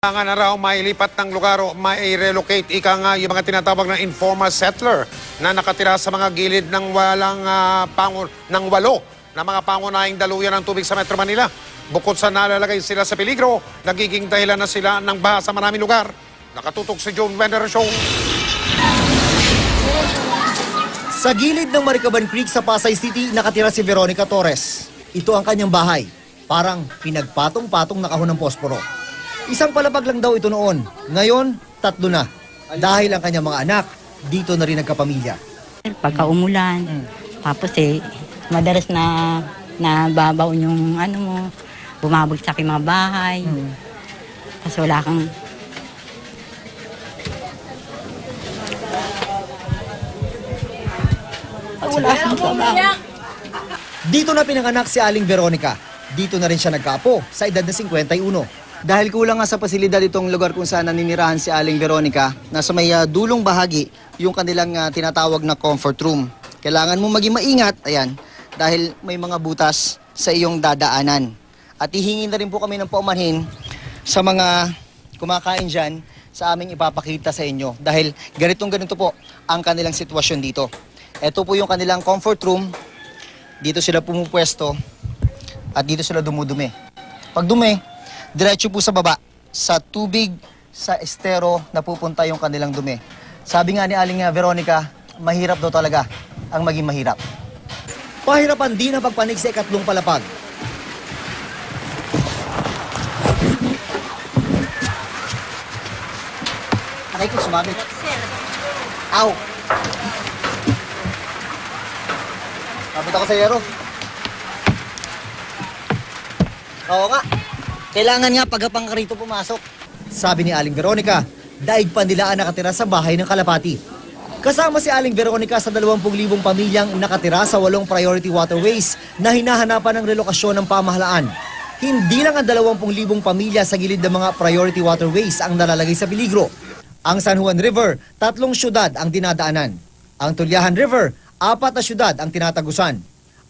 Nga na raw mailipat ng lugar o mai-relocate ika nga yung mga tinatawag na informal settler na nakatira sa mga gilid ng ng walo na mga pangunahing daluyan ng tubig sa Metro Manila. Bukod sa nalalagay sila sa peligro, nagiging dahilan na sila ng baha sa maraming lugar. Nakatutok si John Veneracion. Sa gilid ng Maricaban Creek sa Pasay City, nakatira si Veronica Torres. Ito ang kanyang bahay. Parang pinagpatong-patong na kahon ng posporo. Isang palapag lang daw ito noon. Ngayon, 3 na. Dahil ang kanyang mga anak, dito na rin nagkapamilya. Pagka umulan, tapos madalas na nababaon yung bumabagsak yung mga bahay. Kasi wala kang... Wala kang trabaho. Dito na pinanganak si Aling Veronica. Dito na rin siya nagkaapo sa edad na 51. Dahil kulang nga sa pasilidad itong lugar kung saan naninirahan si Aling Veronica, nasa may dulong bahagi yung kanilang tinatawag na comfort room. Kailangan mo maging maingat, ayan, dahil may mga butas sa iyong dadaanan. At hihingi na rin po kami ng paumanhin sa mga kumakain dyan sa aming ipapakita sa inyo. Dahil ganito po ang kanilang sitwasyon dito. Ito po yung kanilang comfort room. Dito sila pumupwesto at dito sila dumudumi. Pag dumi, diretso po sa baba, sa tubig, sa estero na pupunta yung kanilang dumi. Sabi nga ni Aling Veronica, mahirap daw talaga ang maging mahirap. Pahirapan din ang pagpanig sa ikatlong palapag. Aray ko, sumabit. Ow! Sabit ako sa yero. Oo nga. Kailangan nga pagkapang ka rito pumasok. Sabi ni Aling Veronica, daig pa nila ang nakatira sa bahay ng Kalapati. Kasama si Aling Veronica sa 20,000 pamilyang nakatira sa 8 priority waterways na hinahanapan ng relokasyon ng pamahalaan. Hindi lang ang 20,000 pamilya sa gilid ng mga priority waterways ang nalalagay sa peligro. Ang San Juan River, 3 syudad ang dinadaanan. Ang Tulyahan River, 4 na syudad ang tinatagusan.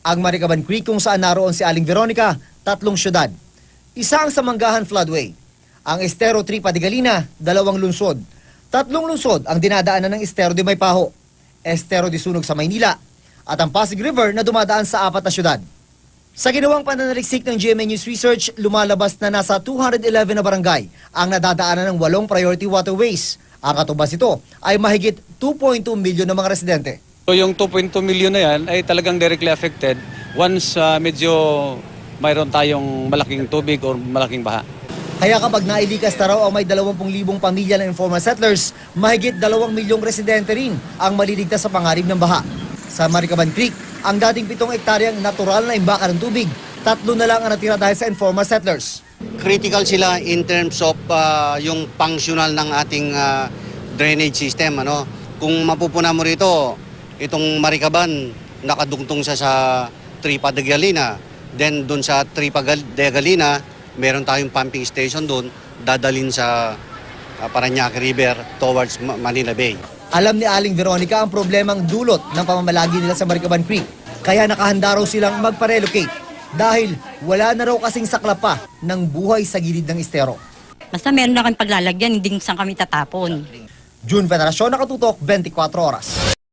Ang Maricaban Creek kung saan naroon si Aling Veronica, 3 syudad. Isa ang Samanggahan Floodway. Ang Estero Tripa de Galina, 2 lungsod. 3 lungsod ang dinadaanan ng Estero de Maypaho, Estero de Sunog sa Maynila, at ang Pasig River na dumadaan sa 4 na syudad. Sa ginawang pananaliksik ng GMA News Research, lumalabas na nasa 211 na barangay ang nadadaanan ng 8 priority waterways. Ang katubas ito ay mahigit 2.2 milyon ng mga residente. So yung 2.2 million na yan ay talagang directly affected once medyo mayroon tayong malaking tubig o malaking baha. Kaya kapag nailikas na raw ang may 20,000 pamilya ng informal settlers, mahigit 2 milyong residente rin ang maliligtas sa panganib ng baha. Sa Maricaban Creek, ang dating 7 hektaryang natural na imbaka ng tubig, 3 na lang ang natira dahil sa informal settlers. Critical sila in terms of yung functional ng ating drainage system. Kung mapupuna mo rito, itong Maricaban, nakadungtong sa Tripa de Galina. Then doon sa Tripa de Galina, meron tayong pumping station doon, dadalhin sa Parañaque River towards Manila Bay. Alam ni Aling Veronica ang problemang dulot ng pamamalagi nila sa Maricaban Creek. Kaya nakahanda raw silang magpa-relocate dahil wala na raw kasing saklap pa ng buhay sa gilid ng estero. Basta meron na kami paglalagyan, hindi saan kami tatapon. June Veneracion, Nakatutok, 24 Oras.